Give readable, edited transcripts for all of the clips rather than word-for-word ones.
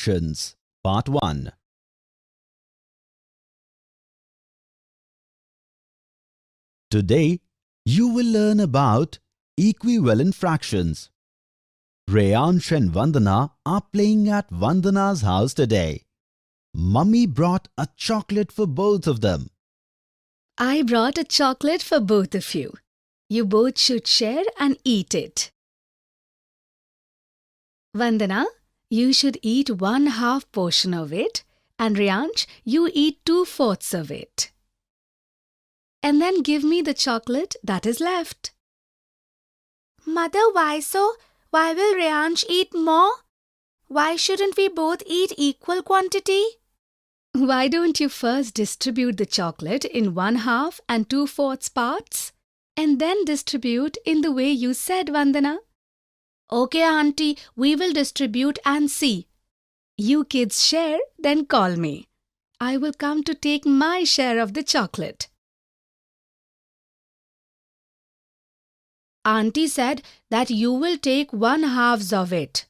Fractions, Part 1. Today, you will learn about equivalent fractions. Reyansh and Vandana are playing at Vandana's house today. Mummy brought a chocolate for both of them. I brought a chocolate for both of you. You both should share and eat it. Vandana, you should eat 1/2 portion of it, and Reyansh, you eat 2/4 of it. And then give me the chocolate that is left. Mother, why so? Why will Reyansh eat more? Why shouldn't we both eat equal quantity? Why don't you first distribute the chocolate in 1/2 and 2/4 parts, and then distribute in the way you said, Vandana? Okay, Auntie, we will distribute and see. You kids share, then call me. I will come to take my share of the chocolate. Auntie said that you will take 1/2 of it.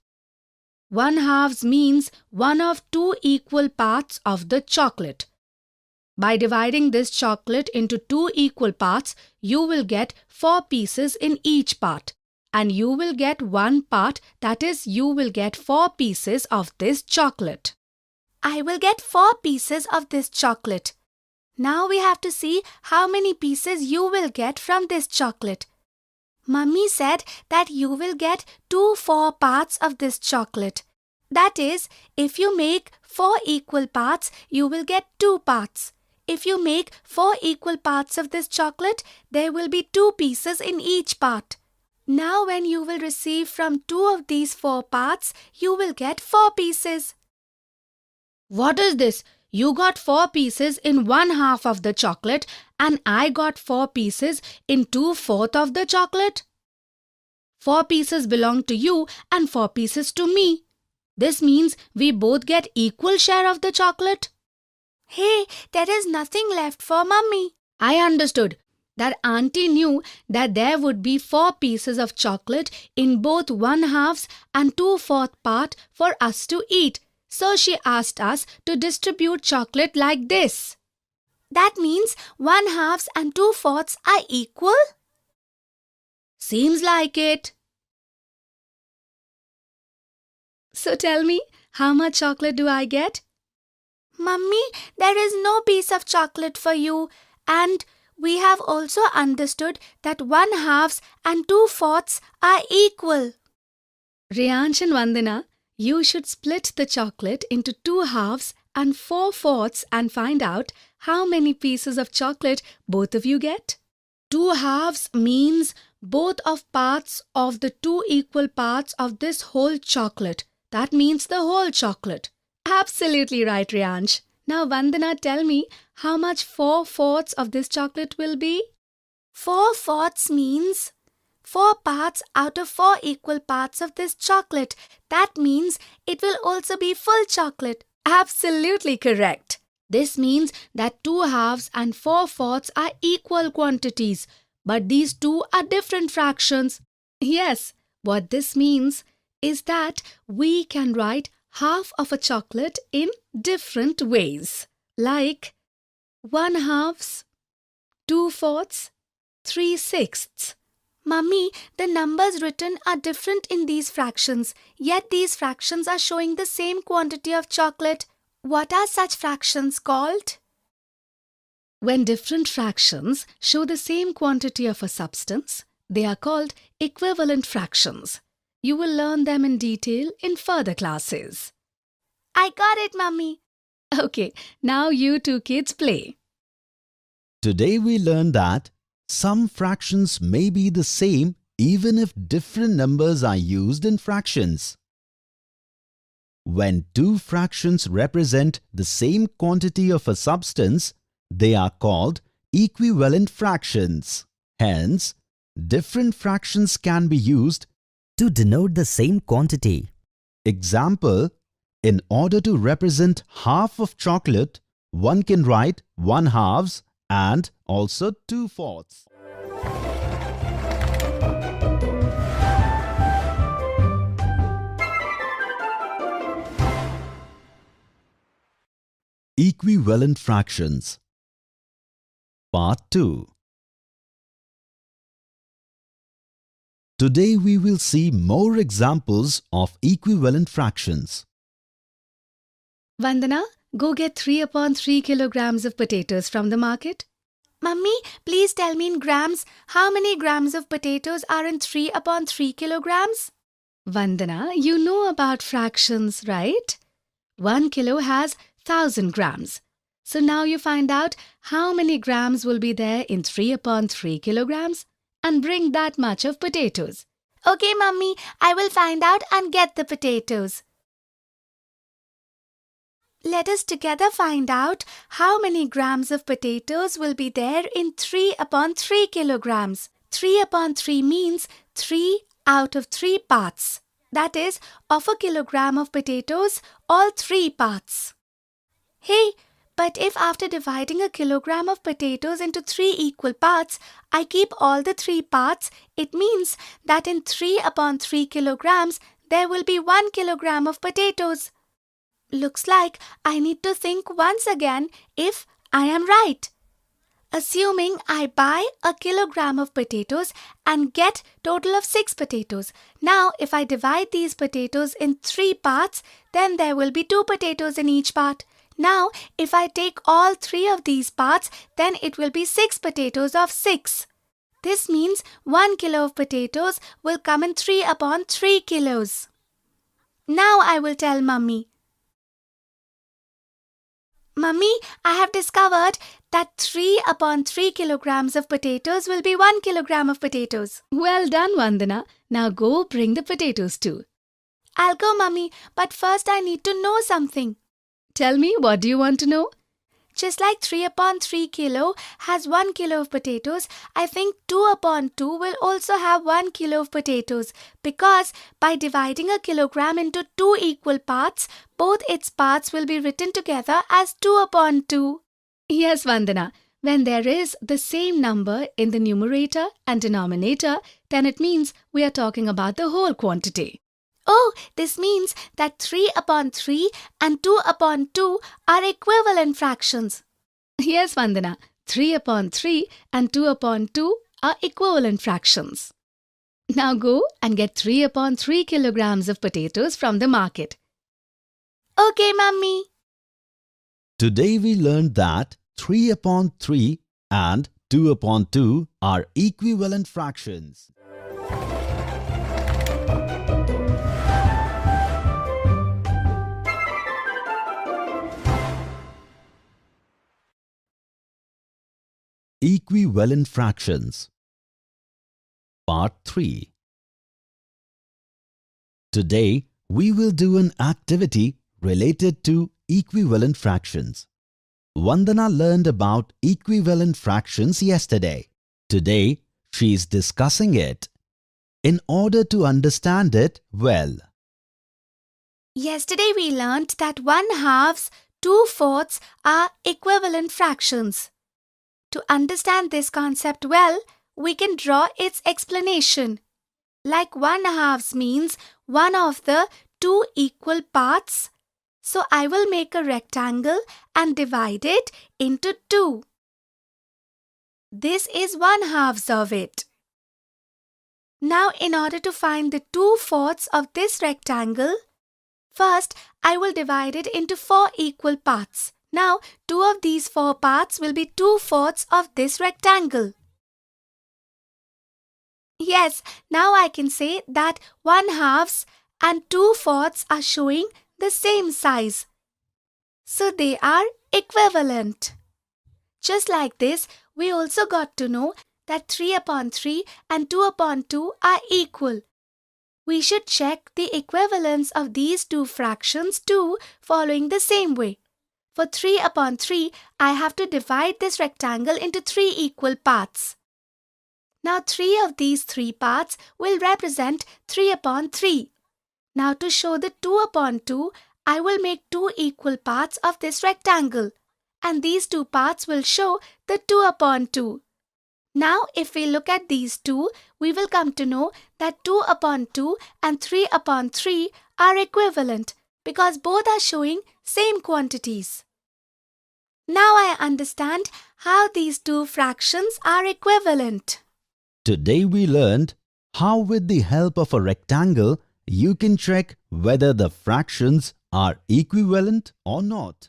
1/2 means 1 of 2 equal parts of the chocolate. By dividing this chocolate into 2 equal parts, you will get 4 pieces in each part. And you will get 1 part, that is, you will get 4 pieces of this chocolate. I will get 4 pieces of this chocolate. Now we have to see how many pieces you will get from this chocolate. Mummy said that you will get 2/4 parts of this chocolate. That is, if you make 4 equal parts, you will get 2 parts. If you make 4 equal parts of this chocolate, there will be 2 pieces in each part. Now when you will receive from 2 of these 4 parts, you will get 4 pieces. What is this? You got 4 pieces in 1/2 of the chocolate and I got 4 pieces in 2/4 of the chocolate? 4 pieces belong to you and 4 pieces to me. This means we both get equal share of the chocolate. Hey, there is nothing left for Mummy. I understood that Auntie knew that there would be 4 pieces of chocolate in both 1/2 and 2/4 part for us to eat. So she asked us to distribute chocolate like this. That means 1/2 and 2/4 are equal? Seems like it. So tell me, how much chocolate do I get? Mummy, there is no piece of chocolate for you, and we have also understood that 1/2 and 2/4 are equal. Reyansh and Vandana, you should split the chocolate into 2 halves and 4/4 and find out how many pieces of chocolate both of you get. 2 halves means both of parts of the 2 equal parts of this whole chocolate. That means the whole chocolate. Absolutely right, Reyansh. Now, Vandana, tell me how much 4/4 of this chocolate will be? 4/4 means 4 parts out of 4 equal parts of this chocolate. That means it will also be full chocolate. Absolutely correct. This means that 2 halves and 4/4 are equal quantities, but these two are different fractions. Yes, what this means is that we can write half of a chocolate in different ways, like 1/2, 2/4, 3/6. Mummy, the numbers written are different in these fractions, yet these fractions are showing the same quantity of chocolate. What are such fractions called? When different fractions show the same quantity of a substance, they are called equivalent fractions. You will learn them in detail in further classes. I got it, Mummy. Okay, now you two kids play. Today we learned that some fractions may be the same even if different numbers are used in fractions. When 2 fractions represent the same quantity of a substance, they are called equivalent fractions. Hence, different fractions can be used to denote the same quantity. Example, in order to represent half of chocolate, one can write 1/2 and also 2/4. Equivalent fractions. Part 2. Today we will see more examples of equivalent fractions. Vandana, go get 3/3 kilograms of potatoes from the market. Mummy, please tell me in grams how many grams of potatoes are in 3/3 kilograms? Vandana, you know about fractions, right? 1 kilo has 1000 grams. So now you find out how many grams will be there in 3/3 kilograms and bring that much of potatoes. Okay, Mummy, I will find out and get the potatoes. Let us together find out how many grams of potatoes will be there in 3/3 kilograms. 3/3 means 3 out of 3 parts. That is, of a kilogram of potatoes, all 3 parts. Hey, but if after dividing a kilogram of potatoes into 3 equal parts, I keep all the 3 parts, it means that in 3/3 kilograms, there will be 1 kilogram of potatoes. Looks like I need to think once again if I am right. Assuming I buy a kilogram of potatoes and get total of 6 potatoes. Now, if I divide these potatoes in 3 parts, then there will be 2 potatoes in each part. Now, if I take all 3 of these parts, then it will be 6 potatoes of 6. This means 1 kilo of potatoes will come in 3/3 kilos. Now I will tell Mummy. Mummy, I have discovered that 3/3 kilograms of potatoes will be 1 kilogram of potatoes. Well done, Vandana. Now go bring the potatoes too. I'll go, Mummy, but first I need to know something. Tell me, what do you want to know? Just like 3/3 kilo has 1 kilo of potatoes, I think 2/2 will also have 1 kilo of potatoes because by dividing a kilogram into 2 equal parts, both its parts will be written together as 2/2. Yes, Vandana. When there is the same number in the numerator and denominator, then it means we are talking about the whole quantity. Oh, this means that 3/3 and 2/2 are equivalent fractions. Yes, Vandana. 3/3 and 2/2 are equivalent fractions. Now go and get 3/3 kilograms of potatoes from the market. Okay, Mummy. Today we learned that 3/3 and 2/2 are equivalent fractions. Equivalent fractions. Part 3. Today we will do an activity related to equivalent fractions. Vandana learned about equivalent fractions yesterday. Today she is discussing it in order to understand it well. Yesterday we learnt that 1/2, 2/4 are equivalent fractions. To understand this concept well, we can draw its explanation. Like 1/2 means one of the 2 equal parts. So I will make a rectangle and divide it into 2. This is 1/2 of it. Now in order to find the 2/4 of this rectangle, first I will divide it into 4 equal parts. Now 2 of these 4 parts will be 2/4 of this rectangle. Yes, now I can say that 1/2 and 2/4 are showing the same size. So they are equivalent. Just like this, we also got to know that 3/3 and 2/2 are equal. We should check the equivalence of these 2 fractions too, following the same way. For 3/3, I have to divide this rectangle into 3 equal parts. Now 3 of these 3 parts will represent 3/3. Now to show the 2/2, I will make 2 equal parts of this rectangle, and these 2 parts will show the 2/2. Now if we look at these 2, we will come to know that 2/2 and 3/3 are equivalent because both are showing same quantities. Now I understand how these two fractions are equivalent. Today we learned how with the help of a rectangle you can check whether the fractions are equivalent or not.